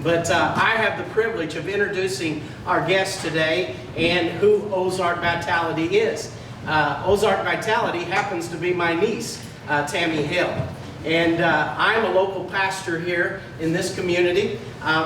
But I have the privilege of introducing our guest today and who Ozark Vitality is. Ozark Vitality happens to be my niece, Tami Hale. And I'm a local pastor here in this community.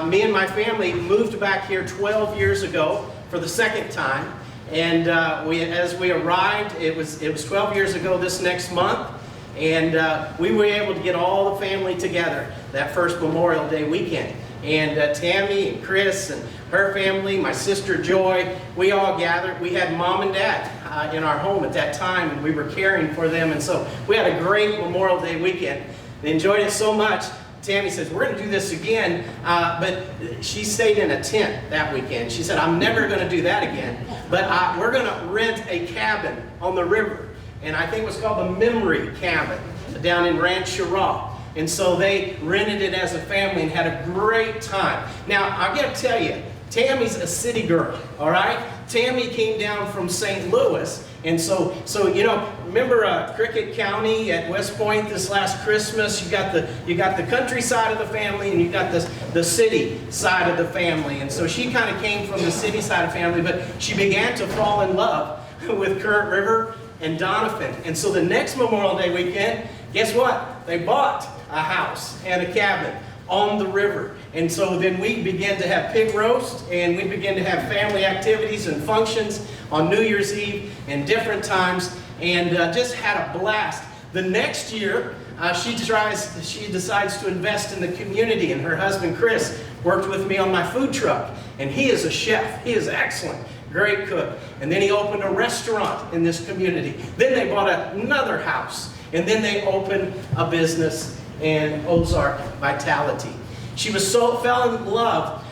Me and my family moved back here 12 years ago for the second time. And as we arrived, it was 12 years ago this next month. And we were able to get all the family together that first Memorial Day weekend. And Tami and Chris and her family, my sister Joy, we all gathered. We had Mom and Dad in our home at that time, and we were caring for them. And so we had a great Memorial Day weekend. They enjoyed it so much. Tami says, we're going to do this again, but she stayed in a tent that weekend. She said, I'm never going to do that again, but we're going to rent a cabin on the river. And I think it was called the Memory Cabin down in Rancho. And so they rented it as a family and had a great time. Now, I got to tell you, Tami's a city girl, all right? Tami came down from St. Louis. And so you know, remember Cricket County at West Point this last Christmas? You got the country side of the family and you got the city side of the family. And so she kind of came from the city side of the family, but she began to fall in love with Current River and Doniphan. And so the next Memorial Day weekend, guess what? They bought a house and a cabin on the river. And so then we began to have pig roast, and we began to have family activities and functions on New Year's Eve and different times, and just had a blast. The next year, she decides to invest in the community, and her husband Chris worked with me on my food truck, and he is a chef. He is excellent. Great cook. And then he opened a restaurant in this community. Then they bought another house, and then they opened a business in Ozark Vitality. She fell in love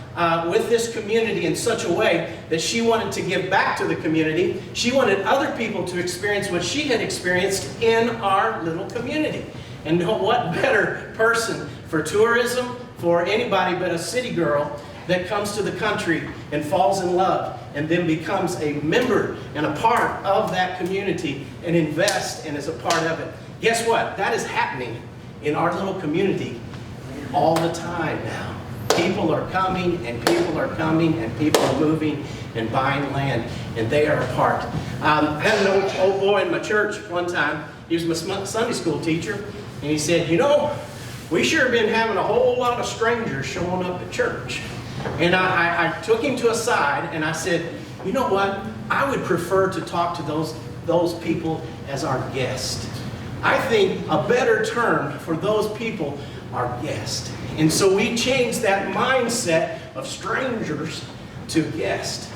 with this community in such a way that she wanted to give back to the community. She wanted other people to experience what she had experienced in our little community. And what better person for tourism, for anybody but a city girl that comes to the country and falls in love and then becomes a member and a part of that community and invests and is a part of it. Guess what? That is happening in our little community all the time now. People are coming and people are coming and people are moving and buying land, and they are a part. I had an old boy in my church one time. He was my Sunday school teacher, and he said, you know, we sure have been having a whole lot of strangers showing up at church. And I took him to a side and I said, you know what? I would prefer to talk to those people as our guest. I think a better term for those people are guest. And so we changed that mindset of strangers to guest.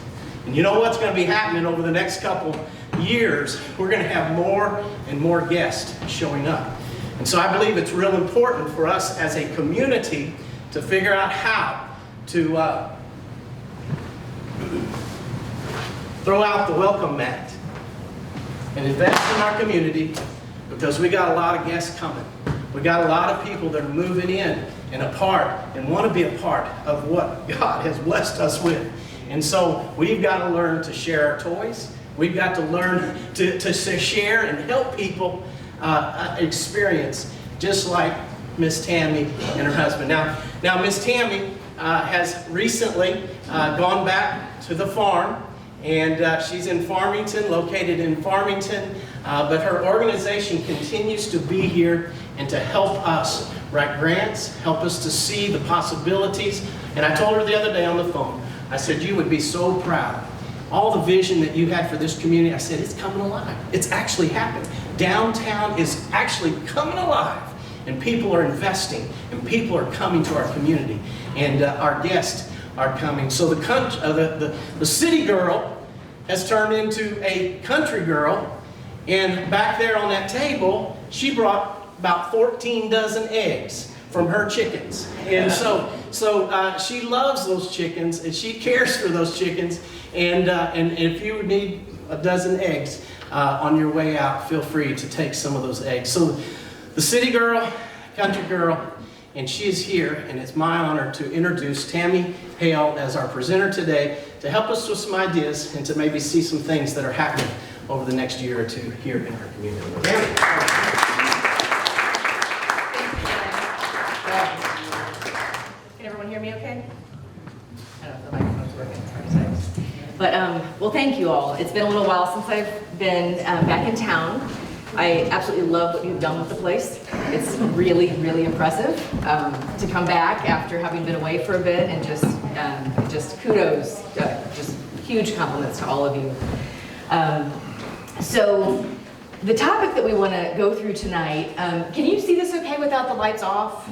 And you know what's going to be happening over the next couple years? We're going to have more and more guests showing up. And so I believe it's real important for us as a community to figure out how to throw out the welcome mat and invest in our community, because we got a lot of guests coming. We got a lot of people that are moving in and a part and want to be a part of what God has blessed us with. And so we've got to learn to share our toys. We've got to learn to share and help people experience, just like Miss Tami and her husband. Now Miss Tami has recently gone back to the farm, and she's in Farmington, located in Farmington, but her organization continues to be here and to help us write grants, help us to see the possibilities. And I told her the other day on the phone, I said, you would be so proud. All the vision that you had for this community, I said, it's coming alive. It's actually happening. Downtown is actually coming alive. And people are investing, and people are coming to our community, and our guests are coming. So the city girl has turned into a country girl, and back there on that table, she brought about 14 dozen eggs from her chickens. And so she loves those chickens, and she cares for those chickens. And if you need a dozen eggs on your way out, feel free to take some of those eggs. So the city girl, country girl, and she is here, and it's my honor to introduce Tami Hale as our presenter today to help us with some ideas and to maybe see some things that are happening over the next year or two here in our community. Tami. Can everyone hear me okay? I don't know if the microphone's working. It's hard to say. But, well, thank you all. It's been a little while since I've been back in town. I absolutely love what you've done with the place. It's really, really impressive to come back after having been away for a bit, and just kudos, just huge compliments to all of you. So the topic that we want to go through tonight, can you see this okay without the lights off?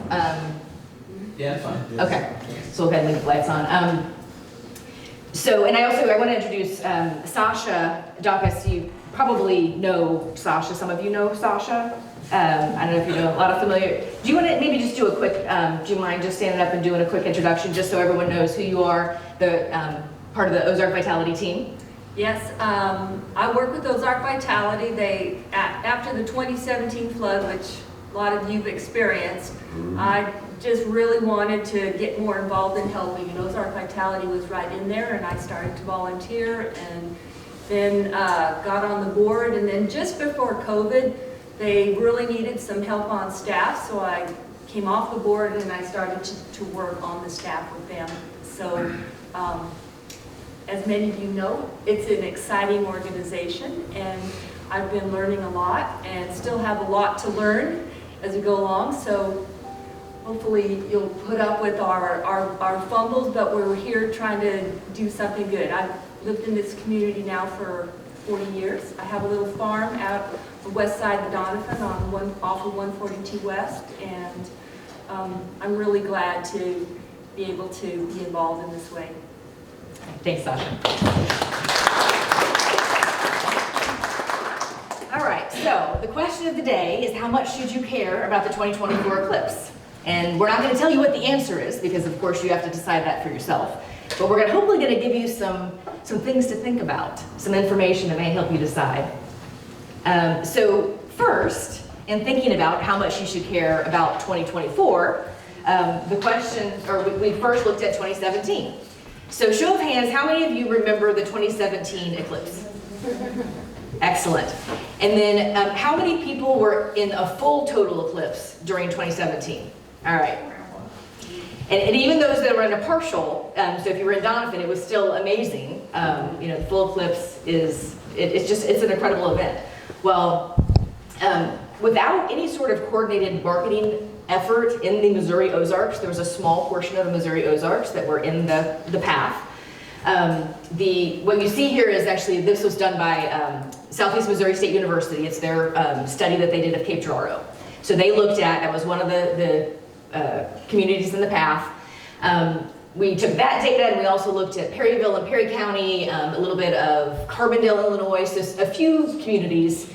Yeah, fine. Okay, so we'll go ahead and leave the lights on. And I want to introduce Sasha Dacus. You probably know Sasha. Some of you know Sasha. I don't know if you know a lot of familiar. Do you want to maybe just do a quick, do you mind just standing up and doing a quick introduction just so everyone knows who you are, the part of the Ozark Vitality team? Yes, I work with Ozark Vitality. After the 2017 flood, which a lot of you've experienced, I just really wanted to get more involved in helping, and Ozark Vitality was right in there, and I started to volunteer, and then got on the board, and then just before COVID, they really needed some help on staff, so I came off the board and I started to work on the staff with them. So, as many of you know, it's an exciting organization, and I've been learning a lot and still have a lot to learn as we go along. So hopefully you'll put up with our fumbles, but we're here trying to do something good. I've lived in this community now for 40 years. I have a little farm out the west side of Doniphan off of 142 West, and I'm really glad to be able to be involved in this way. Thanks, Sasha. All right, so the question of the day is, how much should you care about the 2024 eclipse? And we're not going to tell you what the answer is, because of course you have to decide that for yourself. But we're hopefully going to give you some things to think about, some information that may help you decide. So first, in thinking about how much you should care about 2024, the question, or we first looked at 2017. So show of hands, how many of you remember the 2017 eclipse? Excellent. And then how many people were in a full total eclipse during 2017? All right. And even those that were in a partial, so if you were in Doniphan, it was still amazing. You know, the full eclipse it's an incredible event. Well, without any sort of coordinated marketing effort in the Missouri Ozarks, there was a small portion of the Missouri Ozarks that were in the path. What you see here is actually, this was done by Southeast Missouri State University. It's their study that they did of Cape Girardeau. So they looked at, that was one of the communities in the path. We took that data, and we also looked at Perryville and Perry County, a little bit of Carbondale, Illinois. So a few communities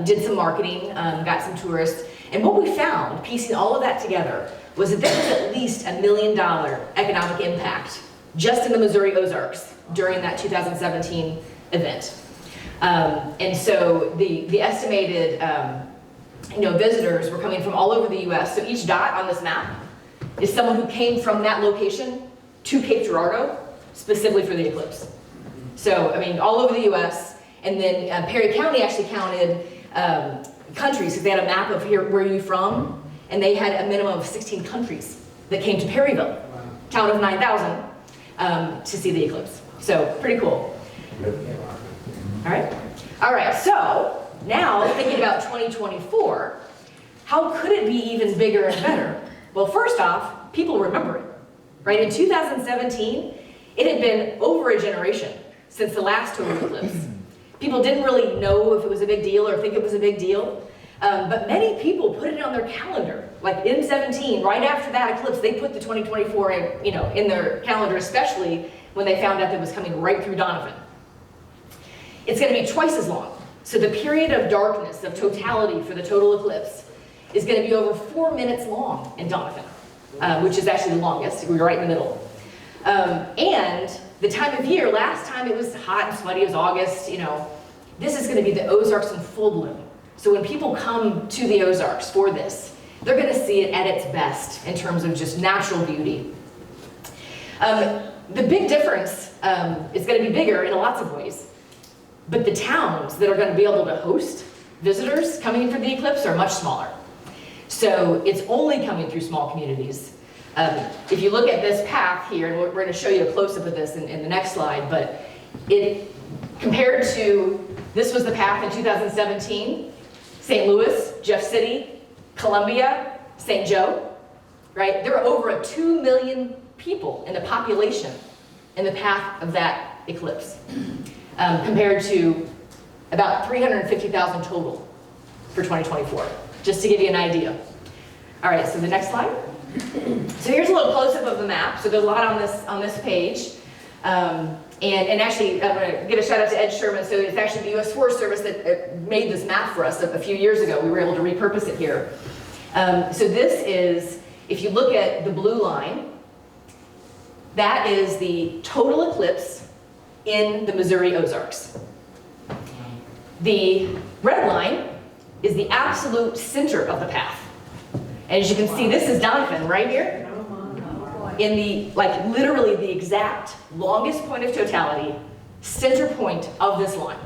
did some marketing, got some tourists. And what we found, piecing all of that together, was that there was at least $1 million economic impact just in the Missouri Ozarks during that 2017 event. And so the estimated visitors were coming from all over the U.S. So each dot on this map is someone who came from that location to Cape Girardeau specifically for the eclipse. So, I mean, all over the U.S. And then Perry County actually counted countries, because they had a map of here, where are you from? And they had a minimum of 16 countries that came to Perryville, town of 9,000, to see the eclipse. So, pretty cool. All right, so now thinking about 2024, how could it be even bigger and better? Well, first off, people remember it, right? In 2017, it had been over a generation since the last total eclipse. People didn't really know if it was a big deal or think it was a big deal, but many people put it on their calendar. Like in 17, right after that eclipse, they put the 2024 in their calendar, especially when they found out that it was coming right through Doniphan. It's going to be twice as long. So the period of darkness, of totality for the total eclipse, is going to be over 4 minutes long in Doniphan, which is actually the longest. We're right in the middle. And the time of year, last time it was hot and sweaty, it was August, this is going to be the Ozarks in full bloom. So when people come to the Ozarks for this, they're going to see it at its best in terms of just natural beauty. The big difference is going to be bigger in lots of ways, but the towns that are going to be able to host visitors coming in for the eclipse are much smaller. So it's only coming through small communities. If you look at this path here, and we're going to show you a close-up of this in the next slide, but it compared to, this was the path in 2017, St. Louis, Jeff City, Columbia, St. Joe, right? There are over 2 million people in the population in the path of that eclipse, compared to about 350,000 total for 2024, just to give you an idea. All right, so the next slide. So here's a little close-up of the map. So there's a lot on this page. And actually, I'm going to give a shout out to Ed Sherman. So it's actually the U.S. Forest Service that made this map for us a few years ago. We were able to repurpose it here. So this is, if you look at the blue line, that is the total eclipse in the Missouri Ozarks. The red line is the absolute center of the path. And as you can see, this is Doniphan right here. In the, like literally the exact longest point of totality, center point of this line.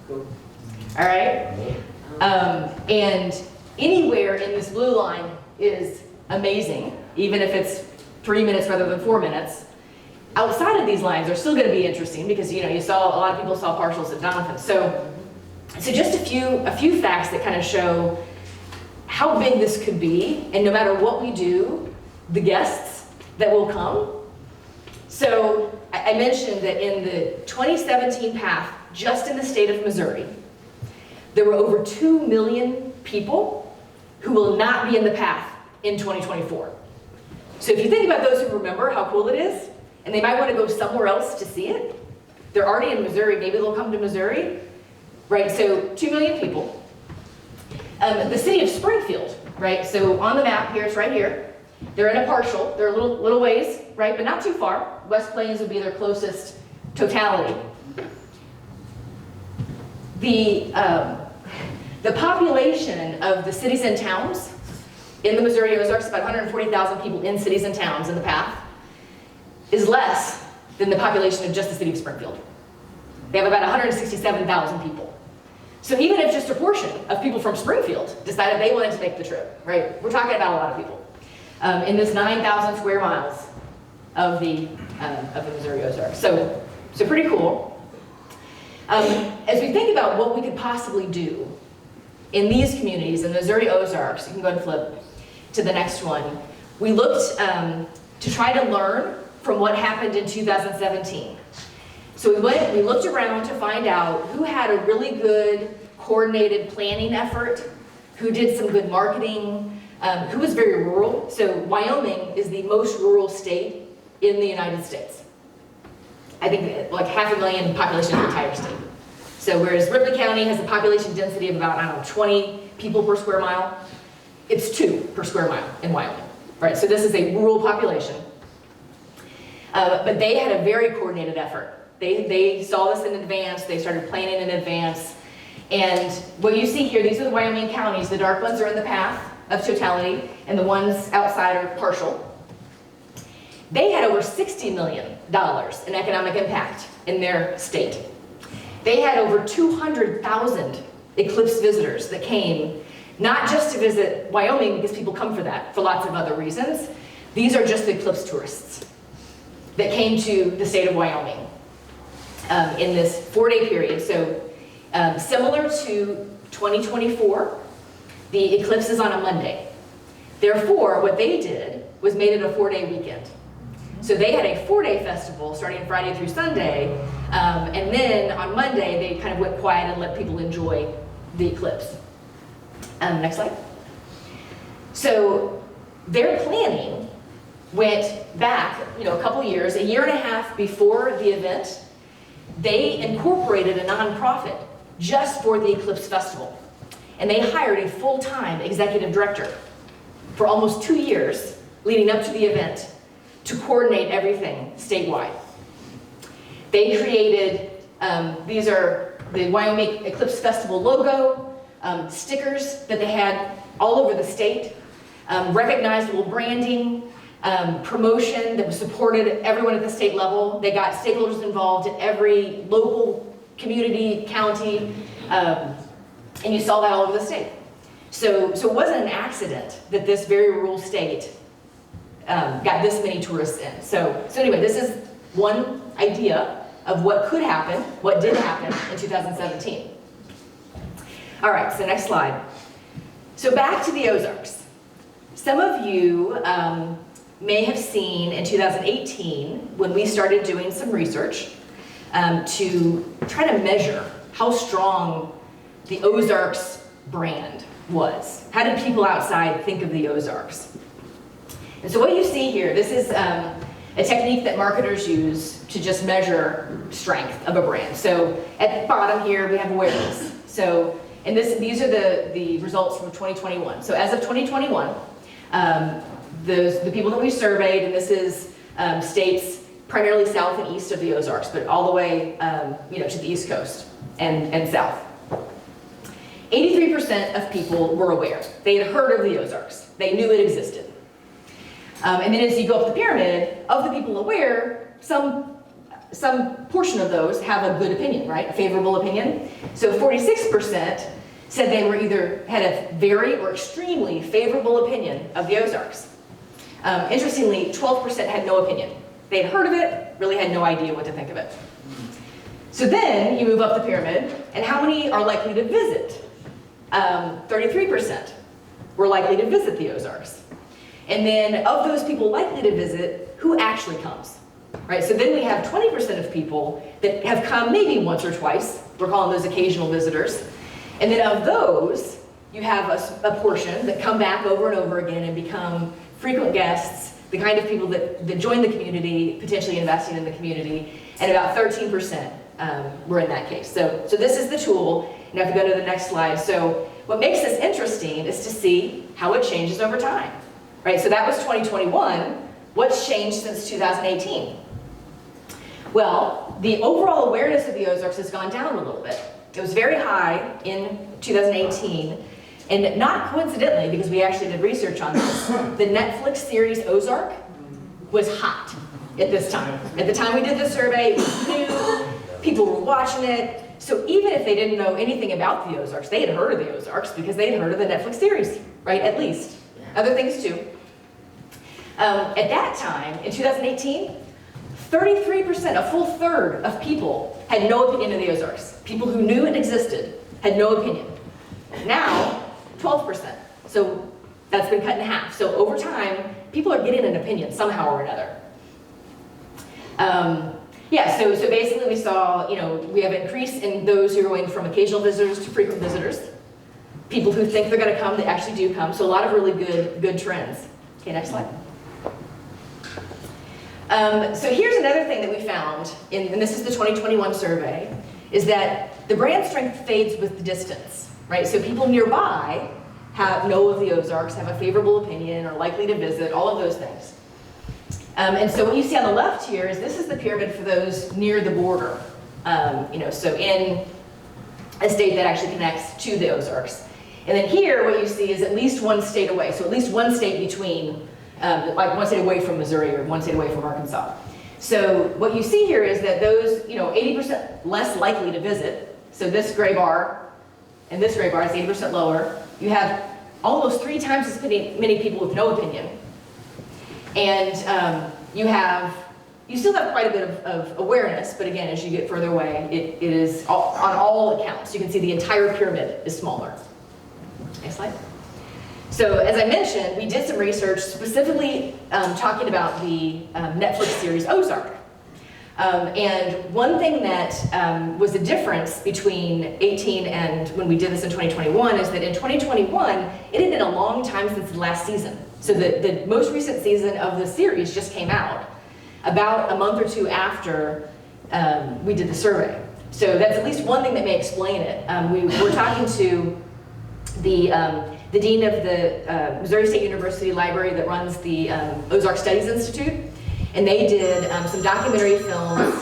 All right? And anywhere in this blue line is amazing, even if it's 3 minutes rather than 4 minutes. Outside of these lines are still going to be interesting because you saw a lot of people saw partials at Doniphan. So just a few facts that kind of show how big this could be, and no matter what we do, the guests that will come. So I mentioned that in the 2017 path, just in the state of Missouri, there were over 2 million people who will not be in the path in 2024. So if you think about those who remember how cool it is, and they might want to go somewhere else to see it, they're already in Missouri, maybe they'll come to Missouri, right? So 2 million people. The city of Springfield, right? So on the map here, it's right here. They're in a partial, they're a little ways, right? But not too far. West Plains would be their closest totality. The population of the cities and towns in the Missouri Ozarks, about 140,000 people in cities and towns in the path, is less than the population of just the city of Springfield. They have about 167,000 people. So even if just a portion of people from Springfield decided they wanted to make the trip, right? We're talking about a lot of people. In this 9,000 square miles of the Missouri Ozarks. So pretty cool. As we think about what we could possibly do in these communities, in the Missouri Ozarks, you can go and flip to the next one. We looked to try to learn from what happened in 2017. So we looked around to find out who had a really good coordinated planning effort, who did some good marketing, who was very rural. So Wyoming is the most rural state in the United States. I think like 500,000 population in the entire state. So whereas Ripley County has a population density of about, 20 people per square mile, it's 2 per square mile in Wyoming, right? So this is a rural population. But they had a very coordinated effort. They saw this in advance, they started planning in advance. And what you see here, these are the Wyoming counties. The dark ones are in the path of totality, and the ones outside are partial. They had over $60 million in economic impact in their state. They had over 200,000 eclipse visitors that came, not just to visit Wyoming, because people come for that, for lots of other reasons. These are just the eclipse tourists that came to the state of Wyoming in this 4-day period. So similar to 2024, the eclipse is on a Monday. Therefore, what they did was made it a 4-day weekend. So they had a 4-day festival starting Friday through Sunday, and then on Monday they kind of went quiet and let people enjoy the eclipse. Next slide. So their planning went back, a couple years, a year and a half before the event. They incorporated a nonprofit just for the Eclipse Festival. And they hired a full-time executive director for almost 2 years leading up to the event to coordinate everything statewide. They created, these are the Wyoming Eclipse Festival logo, stickers that they had all over the state, recognizable branding, promotion that was supported everyone at the state level. They got stakeholders involved at every local community, county, and you saw that all over the state. So it wasn't an accident that this very rural state got this many tourists in. So anyway, this is one idea of what could happen, what did happen in 2017. All right, so next slide. So back to the Ozarks. Some of you may have seen in 2018 when we started doing some research to try to measure how strong the Ozarks brand was. How did people outside think of the Ozarks? And so what you see here, this is a technique that marketers use to just measure strength of a brand. So at the bottom here, we have awareness. So, and these are the results from 2021. So as of 2021, the people that we surveyed, and this is states primarily south and east of the Ozarks, but all the way to the East Coast and south. 83% of people were aware. They had heard of the Ozarks. They knew it existed. And then as you go up the pyramid, of the people aware, some portion of those have a good opinion, right? A favorable opinion. So 46% said they were either had a very or extremely favorable opinion of the Ozarks. Interestingly, 12% had no opinion. They had heard of it, really had no idea what to think of it. So then you move up the pyramid, and how many are likely to visit? 33% were likely to visit the Ozarks. And then of those people likely to visit, who actually comes? Right, so then we have 20% of people that have come maybe once or twice. We're calling those occasional visitors. And then of those, you have a portion that come back over and over again and become frequent guests, the kind of people that join the community, potentially investing in the community, and about 13% were in that case. So this is the tool. Now if you go to the next slide. So what makes this interesting is to see how it changes over time. Right, so that was 2021. What's changed since 2018? Well, the overall awareness of the Ozarks has gone down a little bit. It was very high in 2018, and not coincidentally, because we actually did research on this, the Netflix series Ozark was hot at this time. At the time we did the survey, it was new, people were watching it, so even if they didn't know anything about the Ozarks, they had heard of the Ozarks because they had heard of the Netflix series, right, at least. Other things too. At that time, in 2018, 33%, a full third of people had no opinion of the Ozarks. People who knew it existed had no opinion. Now, 12%. So that's been cut in half. So over time, people are getting an opinion somehow or another. So basically we saw, we have an increase in those who are going from occasional visitors to frequent visitors. People who think they're going to come, they actually do come. So a lot of really good trends. Okay, next slide. So here's another thing that we found, and this is the 2021 survey, is that the brand strength fades with the distance, right? So people nearby know of the Ozarks, have a favorable opinion, are likely to visit, all of those things. And so what you see on the left here is this is the pyramid for those near the border, so in a state that actually connects to the Ozarks. And then here, what you see is at least one state away, so at least one state between, like one state away from Missouri or one state away from Arkansas. So what you see here is that those, 80% less likely to visit, so this gray bar and this gray bar is 80% lower. You have almost 3 times as many people with no opinion. And you still have quite a bit of awareness, but again, as you get further away, it is on all accounts. You can see the entire pyramid is smaller. Next slide. So as I mentioned, we did some research specifically talking about the Netflix series Ozark. And one thing that was a difference between 18 and when we did this in 2021 is that in 2021, it had been a long time since the last season. So the most recent season of the series just came out about a month or 2 after we did the survey. So that's at least one thing that may explain it. We were talking to the dean of the Missouri State University Library that runs the Ozark Studies Institute, and they did some documentary films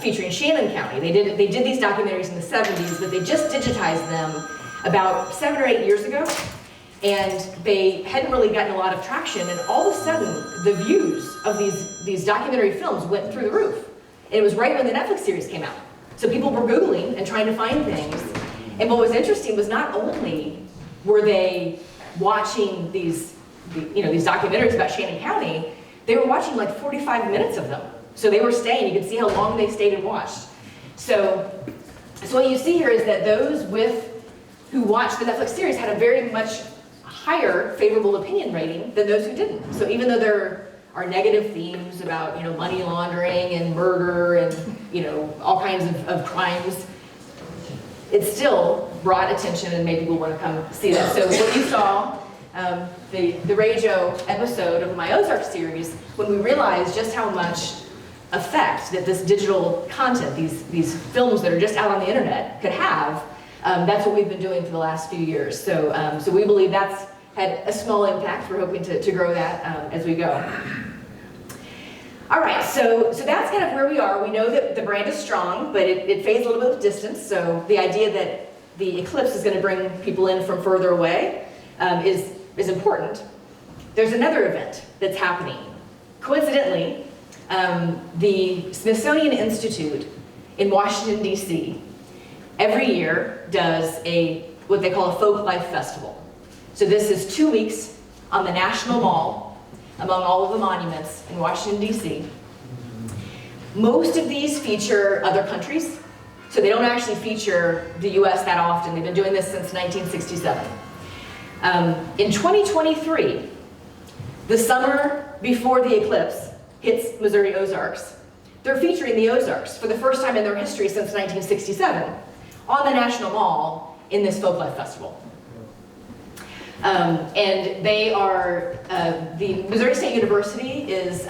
featuring Shannon County. They did these documentaries in the 70s, but they just digitized them about 7 or 8 years ago, and they hadn't really gotten a lot of traction, and all of a sudden, the views of these documentary films went through the roof. And it was right when the Netflix series came out. So people were Googling and trying to find things, and what was interesting was not only were they watching these these documentaries about Shannon County, they were watching like 45 minutes of them. So they were staying, you could see how long they stayed and watched. So what you see here is that those who watched the Netflix series had a very much higher favorable opinion rating than those who didn't. So even though there are negative themes about money laundering and murder and all kinds of crimes, it still brought attention and made people want to come see that. So what you saw, the Radio episode of my Ozark series, when we realized just how much effect that this digital content, these films that are just out on the internet could have, that's what we've been doing for the last few years. So we believe that's had a small impact. We're hoping to grow that as we go. All right, so that's kind of where we are. We know that the brand is strong, but it fades a little bit with distance. So the idea that the Eclipse is going to bring people in from further away is important. There's another event that's happening. Coincidentally, the Smithsonian Institute in Washington, D.C. every year does what they call a folk life festival. So this is 2 weeks on the National Mall among all of the monuments in Washington, D.C. Most of these feature other countries, so they don't actually feature the U.S. that often. They've been doing this since 1967. In 2023, the summer before the eclipse hits Missouri Ozarks, they're featuring the Ozarks for the first time in their history since 1967 on the National Mall in this Folklife Festival. And they are, the Missouri State University is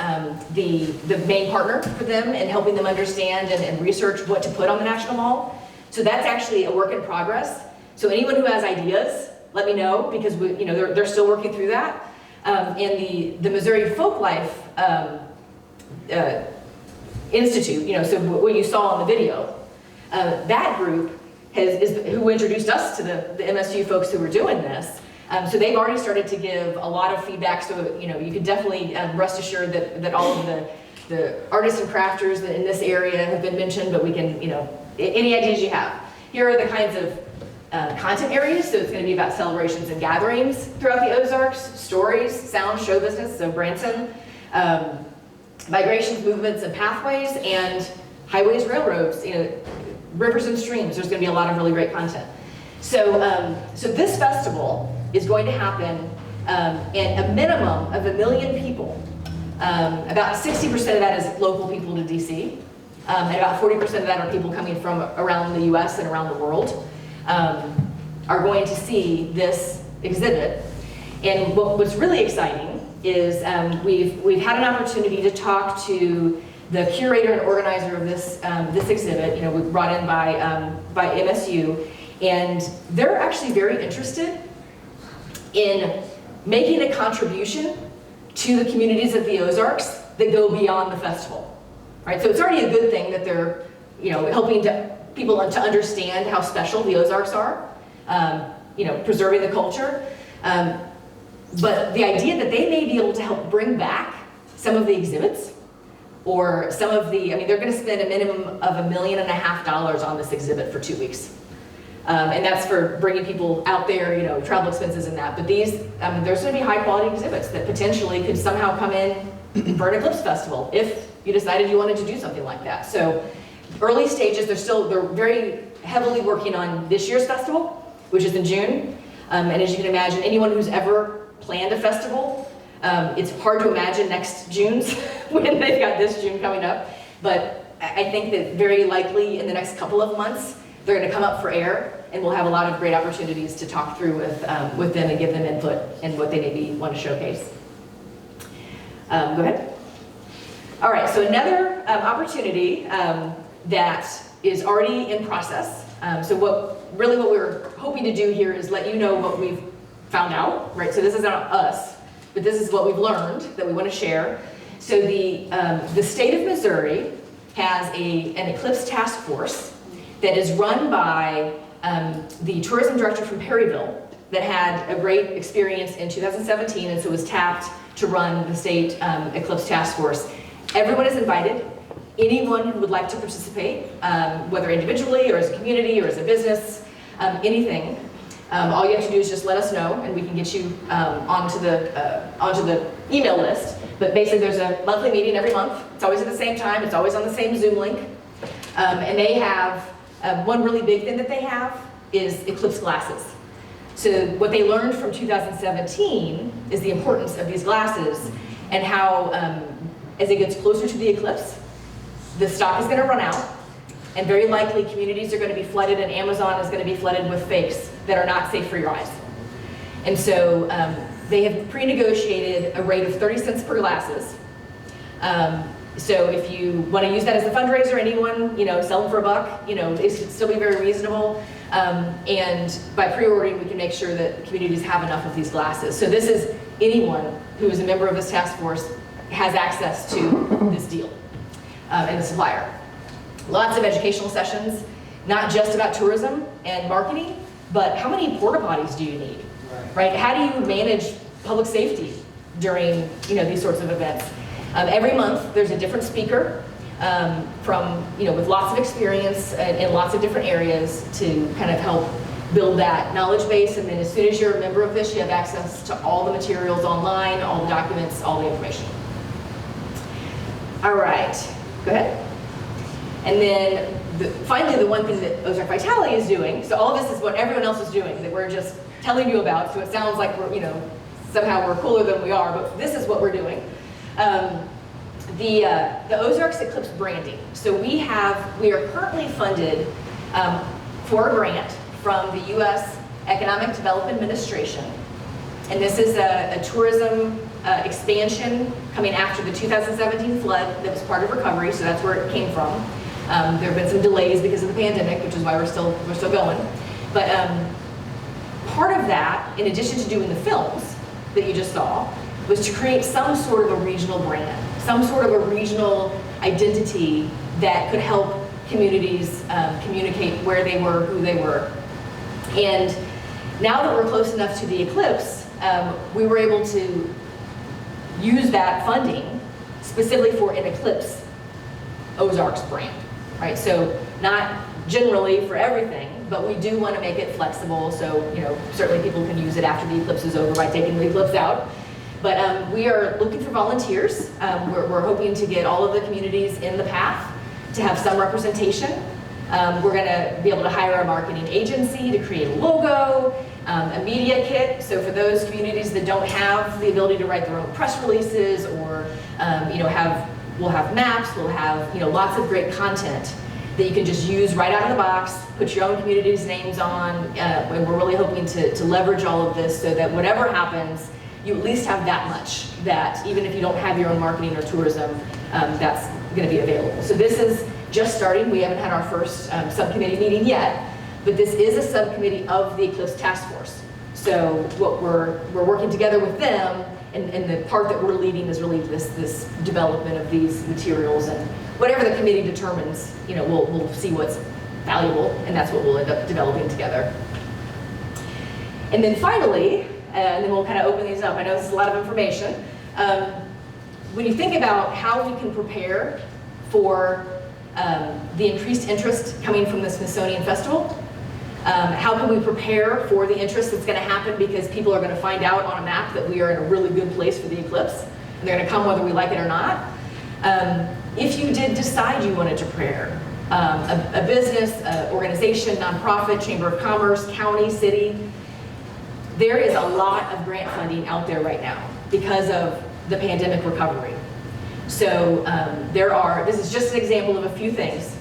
the main partner for them in helping them understand and research what to put on the National Mall. So that's actually a work in progress. So anyone who has ideas, let me know, because they're still working through that. And the Missouri Folklife Institute, so what you saw in the video, that group is who introduced us to the MSU folks who were doing this. So they've already started to give a lot of feedback. So you could definitely rest assured that all of the artists and crafters in this area have been mentioned. But we can, any ideas you have. Here are the kinds of content areas. So it's going to be about celebrations and gatherings throughout the Ozarks, stories, sound, show business. So Branson, migrations, movements, and pathways, and highways, railroads, rivers and streams. There's going to be a lot of really great content. So this festival is going to happen and a minimum of 1 million people. About 60% of that is local people to DC, and about 40% of that are people coming from around the US and around the world, are going to see this exhibit. And what's really exciting is we've had an opportunity to talk to the curator and organizer of this exhibit. We're brought in by MSU, and they're actually very interested in making a contribution to the communities of the Ozarks that go beyond the festival, right? So it's already a good thing that they're, helping people to understand how special the Ozarks are, preserving the culture. But the idea that they may be able to help bring back some of the exhibits, or some of they're going to spend a minimum of $1.5 million on this exhibit for 2 weeks. And that's for bringing people out there, travel expenses and that. But there's going to be high quality exhibits that potentially could somehow come in for an Eclipse Festival if you decided you wanted to do something like that. So early stages, they're very heavily working on this year's festival, which is in June. And as you can imagine, anyone who's ever planned a festival, it's hard to imagine next June's when they've got this June coming up. But I think that very likely in the next couple of months, they're going to come up for air, and we'll have a lot of great opportunities to talk through with them and give them input and what they maybe want to showcase. Go ahead. All right, so another opportunity that is already in process. So what we're hoping to do here is let you know what we've found out, right? So this is not us, but this is what we've learned that we want to share. So the state of Missouri has an Eclipse task force that is run by the tourism director from Perryville that had a great experience in 2017, and so was tapped to run the state Eclipse task force. Everyone is invited. Anyone who would like to participate, whether individually or as a community or as a business, anything. All you have to do is just let us know, and we can get you onto the email list. But basically, there's a monthly meeting every month. It's always at the same time. It's always on the same Zoom link. And they have, one really big thing that they have is Eclipse Glasses. So what they learned from 2017 is the importance of these glasses and how, as it gets closer to the eclipse, the stock is going to run out, and very likely communities are going to be flooded, and Amazon is going to be flooded with fakes that are not safe for your eyes. And so they have pre-negotiated a rate of 30 cents per glasses. So if you want to use that as a fundraiser, anyone, sell them for $1, it should still be very reasonable. And by pre-ordering, we can make sure that communities have enough of these glasses. So this is anyone who is a member of this task force has access to this deal and the supplier. Lots of educational sessions, not just about tourism and marketing, but how many porta potties do you need, right? How do you manage public safety during these sorts of events? Every month there's a different speaker with lots of experience in lots of different areas to kind of help build that knowledge base. And then as soon as you're a member of this, you have access to all the materials online, all the documents, all the information. All right, go ahead. And then finally, the one thing that Ozark Vitality is doing, so all of this is what everyone else is doing that we're just telling you about, so it sounds like we're, somehow we're cooler than we are, but this is what we're doing. The Ozarks Eclipse branding. So we are currently funded for a grant from the U.S. Economic Development Administration. And this is a tourism expansion coming after the 2017 flood that was part of recovery, so that's where it came from. There have been some delays because of the pandemic, which is why we're still going. But part of that, in addition to doing the films that you just saw, was to create some sort of a regional brand, some sort of a regional identity that could help communities communicate where they were, who they were. And now that we're close enough to the eclipse, we were able to use that funding specifically for an Eclipse Ozarks brand, right? So not generally for everything, but we do want to make it flexible, so certainly people can use it after the eclipse is over by taking the eclipse out. But we are looking for volunteers. We're hoping to get all of the communities in the path to have some representation. We're going to be able to hire a marketing agency to create a logo, a media kit. So for those communities that don't have the ability to write their own press releases, or we'll have maps, we'll have lots of great content that you can just use right out of the box, put your own community's names on, and we're really hoping to leverage all of this so that whatever happens, you at least have that much, that even if you don't have your own marketing or tourism, that's going to be available. So this is just starting. We haven't had our first subcommittee meeting yet, but this is a subcommittee of the Eclipse Task Force. So what we're working together with them, and the part that we're leading is really this development of these materials, and whatever the committee determines, we'll see what's valuable, and that's what we'll end up developing together. And then finally, and then we'll kind of open these up. I know this is a lot of information. When you think about how we can prepare for the increased interest coming from the Smithsonian Festival, how can we prepare for the interest that's going to happen because people are going to find out on a map that we are in a really good place for the eclipse, and they're going to come whether we like it or not. If you did decide you wanted to prepare, a business, organization, nonprofit, chamber of commerce, county, city, there is a lot of grant funding out there right now because of the pandemic recovery. So this is just an example of a few things.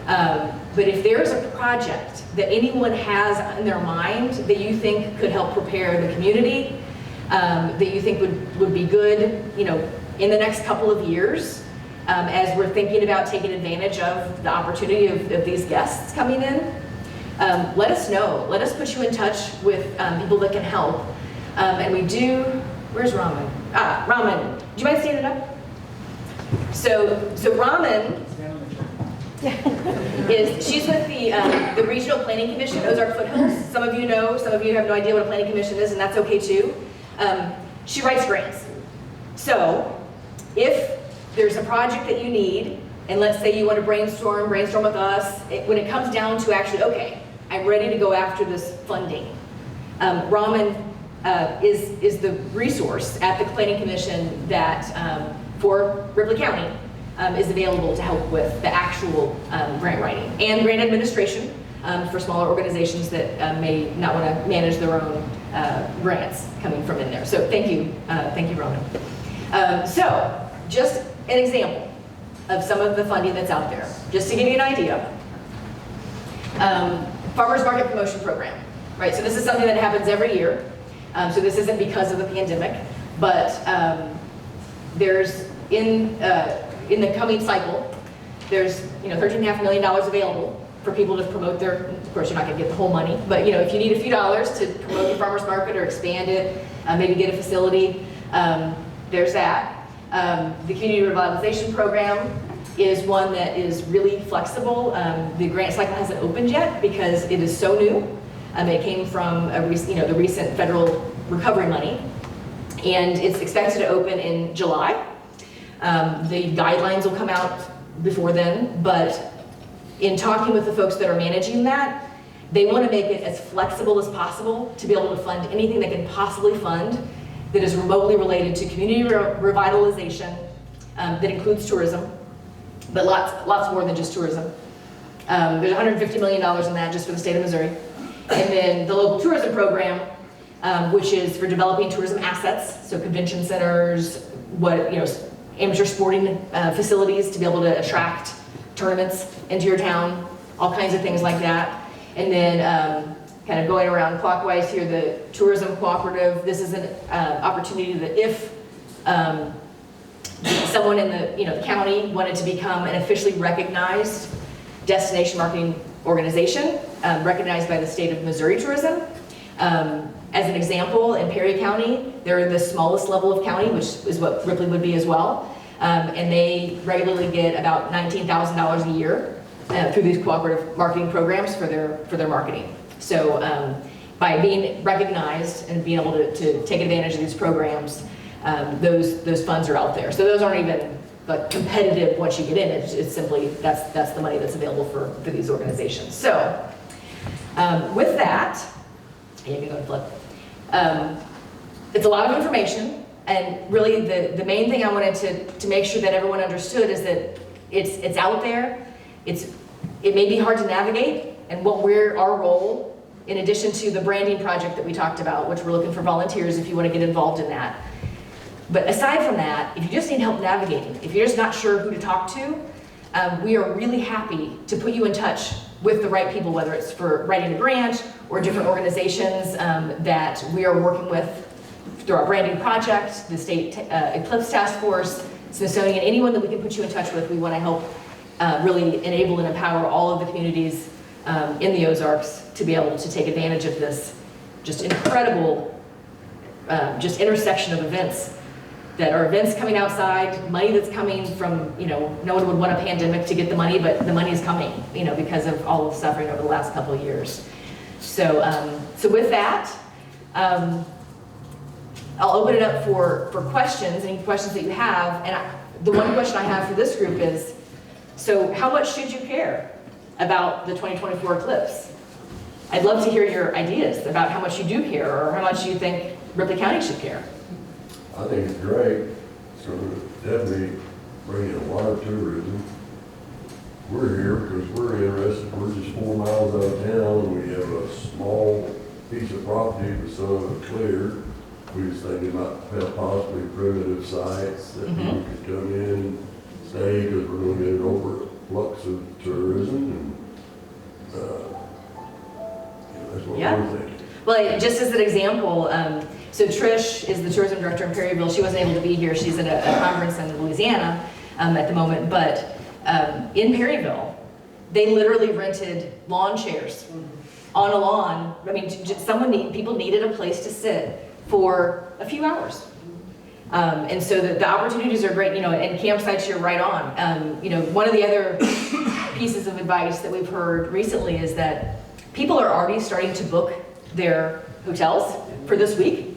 But if there's a project that anyone has in their mind that you think could help prepare the community, that you think would be good, in the next couple of years, as we're thinking about taking advantage of the opportunity of these guests coming in, let us know. Let us put you in touch with people that can help. And we do, where's Raman? Raman, do you mind standing up? So Raman, she's with the Regional Planning Commission, Ozark Foothills. Some of you know, some of you have no idea what a planning commission is, and that's okay too. She writes grants. So if there's a project that you need, and let's say you want to brainstorm with us, when it comes down to actually, okay, I'm ready to go after this funding, Ramen is the resource at the Planning Commission that, for Ripley County, is available to help with the actual grant writing and grant administration for smaller organizations that may not want to manage their own grants coming from in there. So thank you, Roman. So just an example of some of the funding that's out there, just to give you an idea. Farmers Market Promotion Program, right? So this is something that happens every year. So this isn't because of the pandemic, but there's in the coming cycle, there's $13.5 million available for people to promote their. Of course, you're not going to get the whole money, but if you need a few dollars to promote your farmers market or expand it, maybe get a facility, there's that. The Community Revitalization Program is one that is really flexible. The grant cycle hasn't opened yet because it is so new. It came from the recent federal recovery money, and it's expected to open in July. The guidelines will come out before then, but in talking with the folks that are managing that, they want to make it as flexible as possible to be able to fund anything they can possibly fund that is remotely related to community revitalization, that includes tourism, but lots more than just tourism. There's $150 million in that just for the state of Missouri. And then the local tourism program, which is for developing tourism assets, so convention centers, amateur sporting facilities to be able to attract tournaments into your town, all kinds of things like that. And then kind of going around clockwise here, the tourism cooperative. This is an opportunity that if someone in the county wanted to become an officially recognized destination marketing organization, recognized by the state of Missouri Tourism. As an example, in Perry County, they're the smallest level of county, which is what Ripley would be as well. And they regularly get about $19,000 a year through these cooperative marketing programs for their marketing. So by being recognized and being able to take advantage of these programs, those funds are out there. So those aren't even competitive once you get in. It's simply that's the money that's available for these organizations. So with that, you can go to flip. It's a lot of information, and really the main thing I wanted to make sure that everyone understood is that it's out there. It may be hard to navigate, and our role, in addition to the branding project that we talked about, which we're looking for volunteers if you want to get involved in that. But aside from that, if you just need help navigating, if you're just not sure who to talk to, we are really happy to put you in touch with the right people, whether it's for writing a grant or different organizations that we are working with through our branding project, the state Eclipse Task Force, Smithsonian, anyone that we can put you in touch with. We want to help really enable and empower all of the communities in the Ozarks to be able to take advantage of this just incredible just intersection of events that are events coming outside, money that's coming from, no one would want a pandemic to get the money, but the money is coming, because of all of the suffering over the last couple of years. So, with that, I'll open it up for questions, any questions that you have. And the one question I have for this group is, so how much should you care about the 2024 eclipse? I'd love to hear your ideas about how much you do care or how much you think Ripley County should care. I think it's great. So definitely bringing a lot of tourism. We're here because we're interested. We're just 4 miles out of town. We have a small piece of property the sun of cleared. We was thinking about possibly primitive sites that people could come in and stay because we're going to get an overflux of tourism. And that's what we're thinking. Well, just as an example, so Trish is the tourism director in Perryville. She wasn't able to be here. She's at a conference in Louisiana at the moment. But in Perryville, they literally rented lawn chairs on a lawn. I mean, people needed a place to sit for a few hours. And so the opportunities are great, and campsites you're right on. One of the other pieces of advice that we've heard recently is that people are already starting to book their hotels for this week.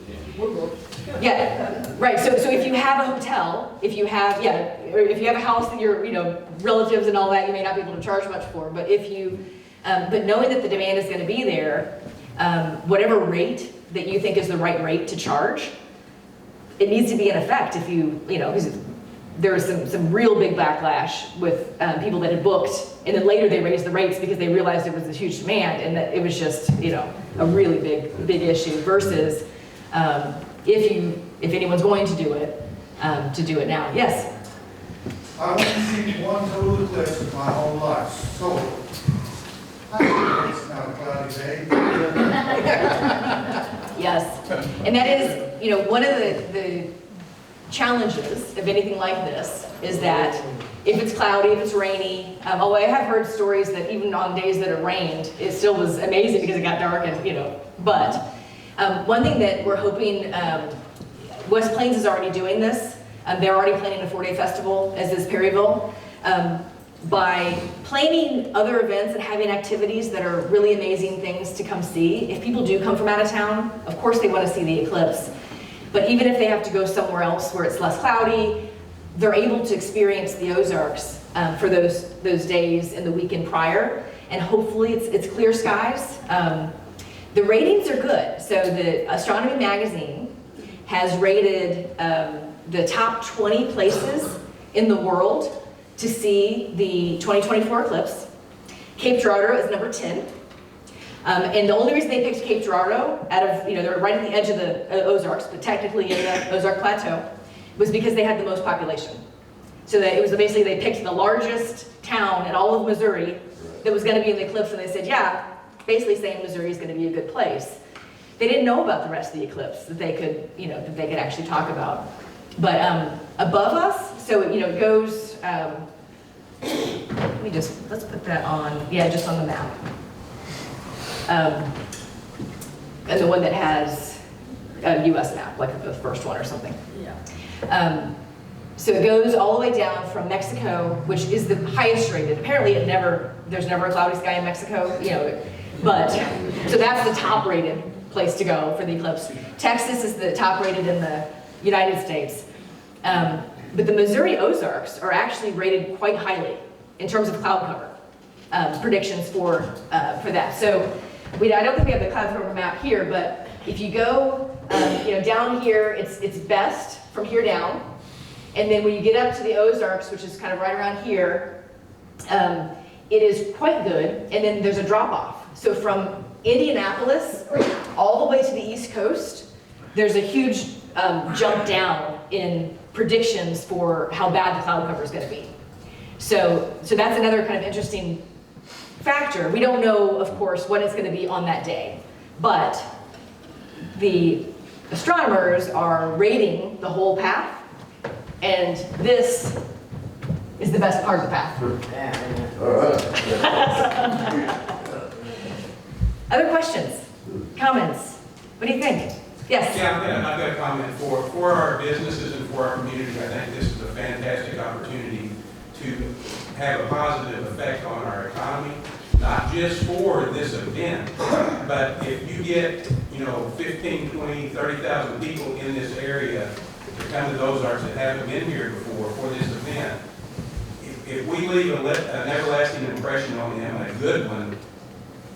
Yeah, right. So if you have a hotel, if you have a house that your relatives and all that, you may not be able to charge much for. But but knowing that the demand is going to be there, whatever rate that you think is the right rate to charge, it needs to be in effect if because there was some real big backlash with people that had booked, and then later they raised the rates because they realized there was this huge demand, and that it was just, a really big issue versus if anyone's going to do it now. Yes? I want to see one total eclipse in my whole life, so it's not a cloudy day. Yes. And that is, one of the challenges of anything like this is that if it's cloudy, if it's rainy, although I have heard stories that even on days that it rained, it still was amazing because it got dark and, but one thing that we're hoping, West Plains is already doing this. They're already planning a 4-day festival, as is Perryville. By planning other events and having activities that are really amazing things to come see, if people do come from out of town, of course they want to see the eclipse. But even if they have to go somewhere else where it's less cloudy, they're able to experience the Ozarks for those days in the weekend prior, and hopefully it's clear skies. The ratings are good. So the Astronomy Magazine has rated the top 20 places in the world to see the 2024 eclipse. Cape Girardeau is number 10. And the only reason they picked Cape Girardeau out of, they're right at the edge of the Ozarks, but technically in the Ozark Plateau, was because they had the most population. So that it was basically, they picked the largest town in all of Missouri that was going to be in the eclipse, and they said, yeah, basically saying Missouri is going to be a good place. They didn't know about the rest of the eclipse that they could, that they could actually talk about. But above us, so it goes, let's put that on, just on the map. And the one that has a US map, like the first one or something. Yeah. So it goes all the way down from Mexico, which is the highest rated. Apparently there's never a cloudy sky in Mexico, but, so that's the top rated place to go for the eclipse. Texas is the top rated in the United States. But the Missouri Ozarks are actually rated quite highly in terms of cloud cover predictions for that. So I don't think we have the cloud cover map here, but if you go down here, it's best from here down. And then when you get up to the Ozarks, which is kind of right around here, it is quite good. And then there's a drop off. So from Indianapolis all the way to the East Coast, there's a huge jump down in predictions for how bad the cloud cover is going to be. So that's another kind of interesting factor. We don't know, of course, what it's going to be on that day, but the astronomers are rating the whole path, and this is the best part of the path. All right. Other questions? Comments? What do you think? Yes? Yeah, I've got a comment for our businesses and for our community. I think this is a fantastic opportunity to have a positive effect on our economy, not just for this event, but if you get, 15, 20, 30,000 people in this area to come to the Ozarks that haven't been here before for this event, if we leave an everlasting impression on them, and a good one,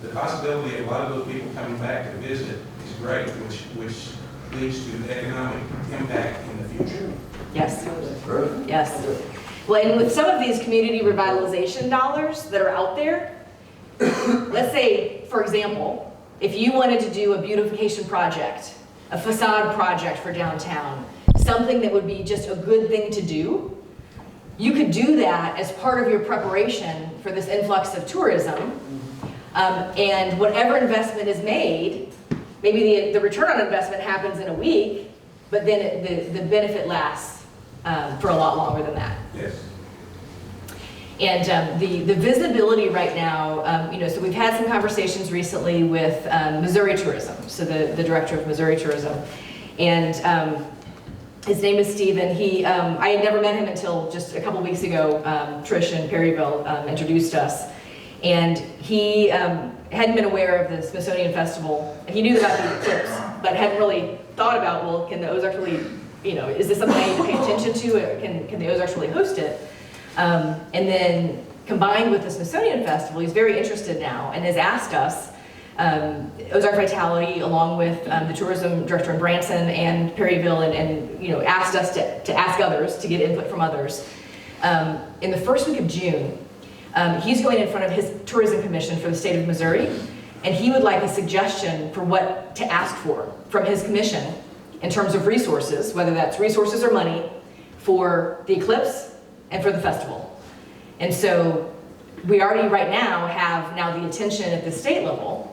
the possibility of a lot of those people coming back to visit is great, which leads to economic impact in the future. Yes. Yes. Well, and with some of these community revitalization dollars that are out there, let's say, for example, if you wanted to do a beautification project, a facade project for downtown, something that would be just a good thing to do, you could do that as part of your preparation for this influx of tourism. And whatever investment is made, maybe the return on investment happens in a week, but then the benefit lasts for a lot longer than that. Yes. And the visibility right now, so we've had some conversations recently with Missouri Tourism, so the director of Missouri Tourism, and his name is Stephen. I had never met him until just a couple weeks ago. Trish and Perryville introduced us, and he hadn't been aware of the Smithsonian Festival. He knew about the eclipse, but hadn't really thought about, well, can the Ozarks really, is this something I need to pay attention to? Can the Ozarks really host it? And then combined with the Smithsonian Festival, he's very interested now and has asked us Ozark Vitality, along with the tourism director in Branson and Perryville, and you know, asked us to ask others, to get input from others. In the first week of June, he's going in front of his tourism commission for the state of Missouri, and he would like a suggestion for what to ask for from his commission in terms of resources, whether that's resources or money, for the Eclipse and for the festival. And so we already right now have the attention at the state level,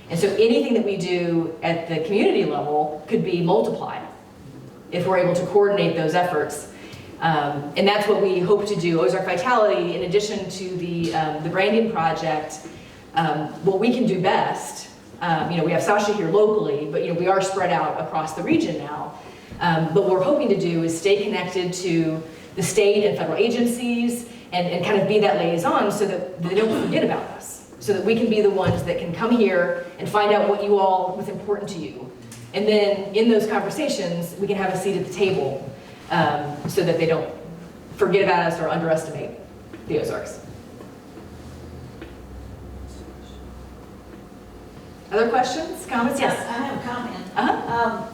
and so anything that we do at the community level could be multiplied if we're able to coordinate those efforts. And that's what we hope to do. Ozark Vitality, in addition to the branding project, what we can do best, you know, we have Sasha here locally, but you know, we are spread out across the region now. But what we're hoping to do is stay connected to the state and federal agencies and kind of be that liaison so that they don't forget about us, so that we can be the ones that can come here and find out what's important to you. And then in those conversations, we can have a seat at the table so that they don't forget about us or underestimate the Ozarks. Other questions, comments? Yes? I have a comment.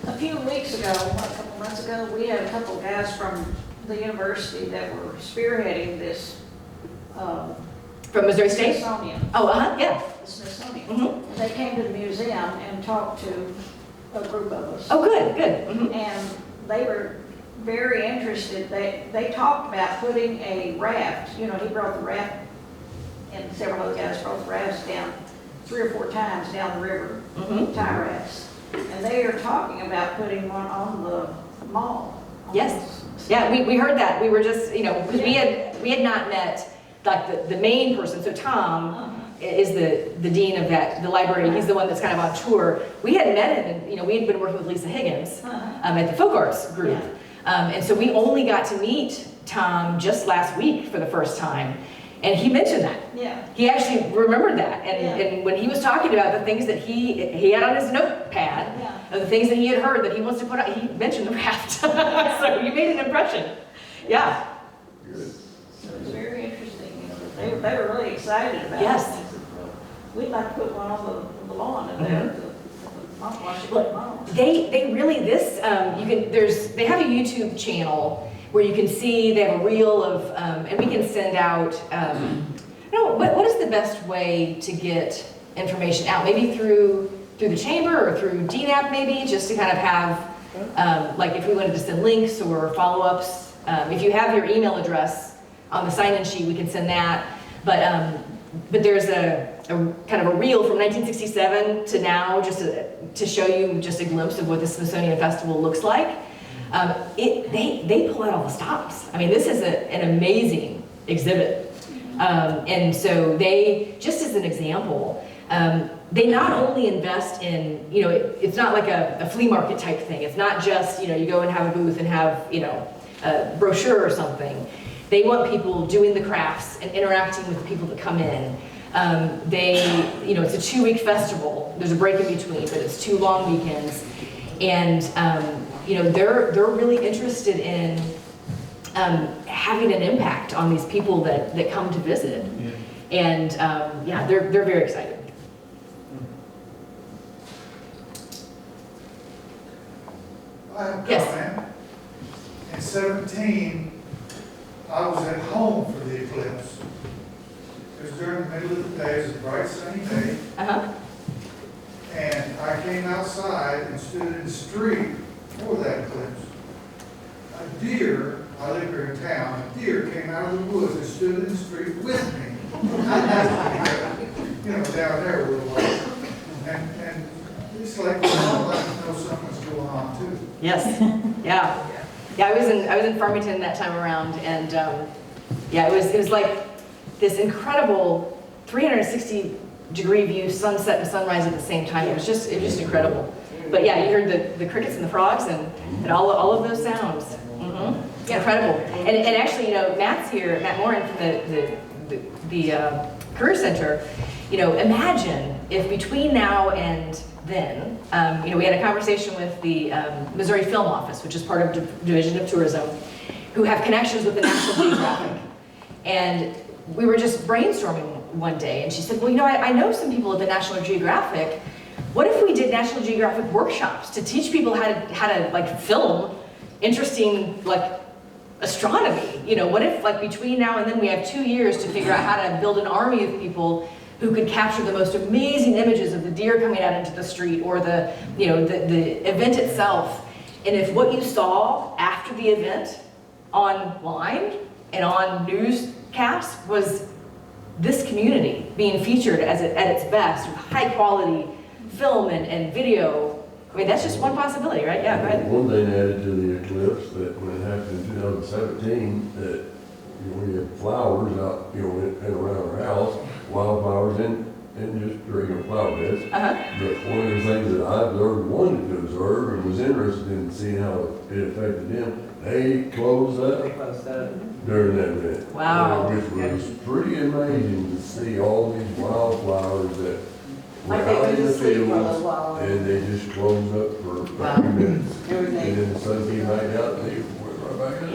A few weeks ago, a couple months ago, we had a couple guys from the university that were spearheading this From Missouri State? Smithsonian. Oh, yeah. The Smithsonian. Mm-hmm. And they came to the museum and talked to a group of us. Oh, good, good. Mm-hmm. And they were very interested. They talked about putting a raft. You know, he brought the raft, and several other guys brought the rafts down 3 or 4 times down the river, tie rafts. And they are talking about putting one on the mall. Yes. Yeah, we heard that. We were just, you know, because we had not met like the main person. So Tom is the dean of the library. He's the one that's kind of on tour. We hadn't met him, and you know, we had been working with Lisa Higgins at the Folk Arts group. And so we only got to meet Tom just last week for the first time. And he mentioned that. Yeah. He actually remembered that. And when he was talking about the things that he had on his notepad, of the things that he had heard that he wants to put out, he mentioned the raft. So you made an impression. Yeah. Good. So it was very interesting. You know, they were really excited about Yes. it. They said, well, we'd like to put one on the lawn and there, the Look, lawn. they really, they have a YouTube channel where you can see, they have a reel of, and we can send out, what is the best way to get information out? Maybe through the chamber or through DNAP maybe, just to kind of have, like if we wanted to send links or follow-ups. If you have your email address on the sign-in sheet, we can send that. But there's a kind of a reel from 1967 to now, just to show you just a glimpse of what the Smithsonian Festival looks like. They pull out all the stops. I mean, this is an amazing exhibit. And so they, just as an example, they not only invest in, you know, it's not like a flea market type thing. It's not just, you know, you go and have a booth and have, you know, a brochure or something. They want people doing the crafts and interacting with the people that come in. You know, it's a 2-week festival. There's a break in between, but it's 2 long weekends. And, you know, they're really interested in having an impact on these people that come to visit. Yeah. And, yeah, they're very excited. I have a Yes. comment. In 17, I was at home for the eclipse. It was during the middle of the day, it was a bright sunny day, and I came outside and stood in the street for that eclipse. A deer, I live here in town, a deer came out of the woods and stood in the street with me. You know, down there a little way. And it's like, well, I know something's going on too. Yes. Yeah. Yeah, I was in Farmington that time around, and yeah, it was like this incredible 360-degree view, sunset and sunrise at the same time. It was just incredible. But yeah, you heard the crickets and the frogs and all of those sounds. Mm-hmm. Yeah, incredible. And actually, you know, Matt's here, Matt Morin from the Career Center. You know, imagine if between now and then, you know, we had a conversation with the Missouri Film Office, which is part of Division of Tourism, who have connections with the National Geographic. And we were just brainstorming one day, and she said, well, you know, I know some people at the National Geographic. What if we did National Geographic workshops to teach people how to like film interesting like astronomy? You know, what if like between now and then we have 2 years to figure out how to build an army of people who could capture the most amazing images of the deer coming out into the street or the, you know, the event itself. And if what you saw after the event online and on newscasts was this community being featured as at its best with high quality film and video, I mean, that's just one possibility, right? Yeah, go ahead. One thing added to the eclipse that when it happened in 2017, that, you know, we had flowers out, you know, in and around our house, wildflowers and just regular flower beds. But one of the things that I observed, wanted to observe, and was interested in seeing how it affected them, they closed up during that event. Wow. Which was pretty amazing to see all these wildflowers that were out in the fields, and they just closed up for a few minutes. And then the sun came back out, and they went right back up.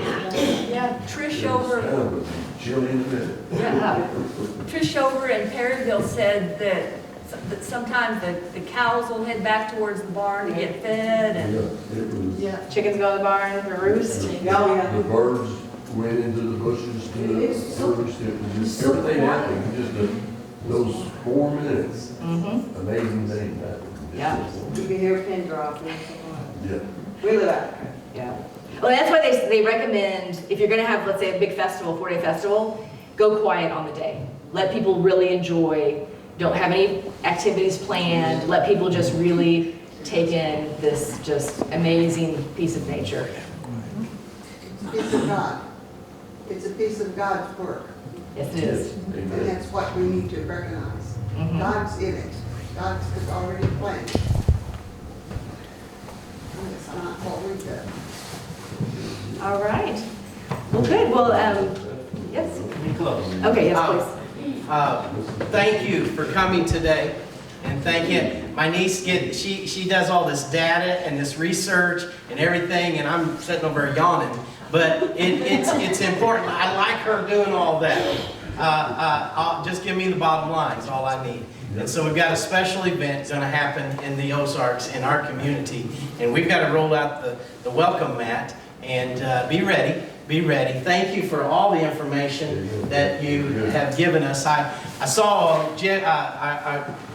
Yeah. Trish It was over. kind of a chilly in a minute. Yeah. Trish over in Perryville said that sometimes the cows will head back towards the barn to get fed, Yeah, and it was. Yeah. Chickens go to the barn for roost. The birds went into the bushes to roost. It was just, everything happened, just those 4 minutes. Amazing thing happened. Yeah. You can hear a pin drop. Yeah. We live out there. Yeah. Well, that's why they recommend, if you're gonna have, let's say, a big festival, 4-day festival, go quiet on the day. Let people really enjoy, don't have any activities planned, let people just really take in this just amazing piece of nature. It's a piece of God. It's a piece of God's work. Yes, it is. And that's what we need to recognize. Mhm. God's in it. God's has already planned. And it's not what we do. All right. Well, good. Well, yes. Okay, yes, please. Thank you for coming today, and thank you. My niece she does all this data and this research and everything, and I'm sitting over here yawning. But it's important. I like her doing all that. Just give me the bottom line is all I need. And so we've got a special event going to happen in the Ozarks in our community, and we've got to roll out the welcome mat. And be ready, be ready. Thank you for all the information that you have given us. I saw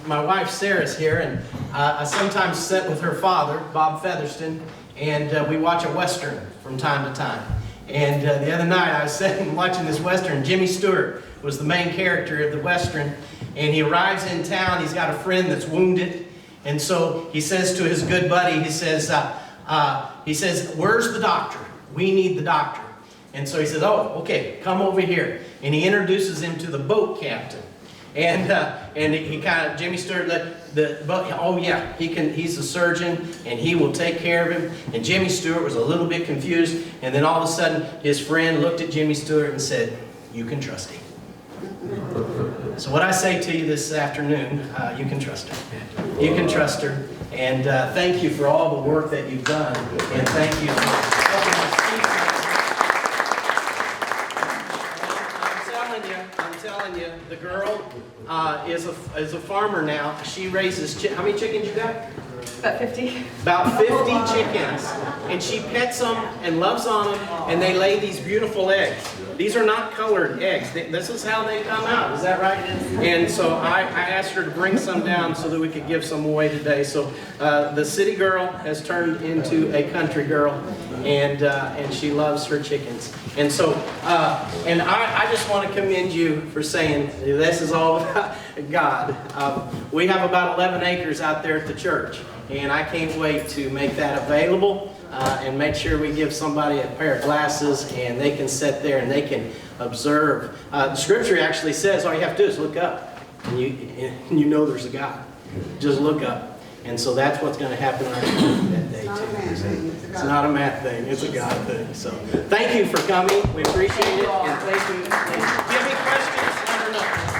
my wife Sarah's here, and I sometimes sit with her father, Bob Featherston, and we watch a Western from time to time. And the other night I was sitting watching this Western. Jimmy Stewart was the main character of the Western, and he arrives in town. He's got a friend that's wounded, and so he says to his good buddy, he says, where's the doctor? We need the doctor. And so he says, oh, okay, come over here. And he introduces him to the boat captain. And he kind of, Jimmy Stewart let the boat, oh yeah, he's a surgeon and he will take care of him. And Jimmy Stewart was a little bit confused. And then all of a sudden, his friend looked at Jimmy Stewart and said, you can trust him. So what I say to you this afternoon, you can trust her. You can trust her. And thank you for all the work that you've done. And thank you for helping us teach us. I'm telling you, the girl is a farmer now. She raises, how many chickens you got? About 50. About 50 chickens. And she pets them and loves on them, and they lay these beautiful eggs. These are not colored eggs. This is how they come out. Is that right? And so I asked her to bring some down so that we could give some away today. So the city girl has turned into a country girl, and she loves her chickens. And so, and I just want to commend you for saying this is all about God. We have about 11 acres out there at the church, and I can't wait to make that available. And make sure we give somebody a pair of glasses and they can sit there and they can observe. The scripture actually says all you have to do is look up and you know there's a God. Just look up. And so that's what's going to happen on that day too. It's not a math thing, it's a God thing. So thank you for coming. We appreciate it. And thank you. If you have any questions, let her know.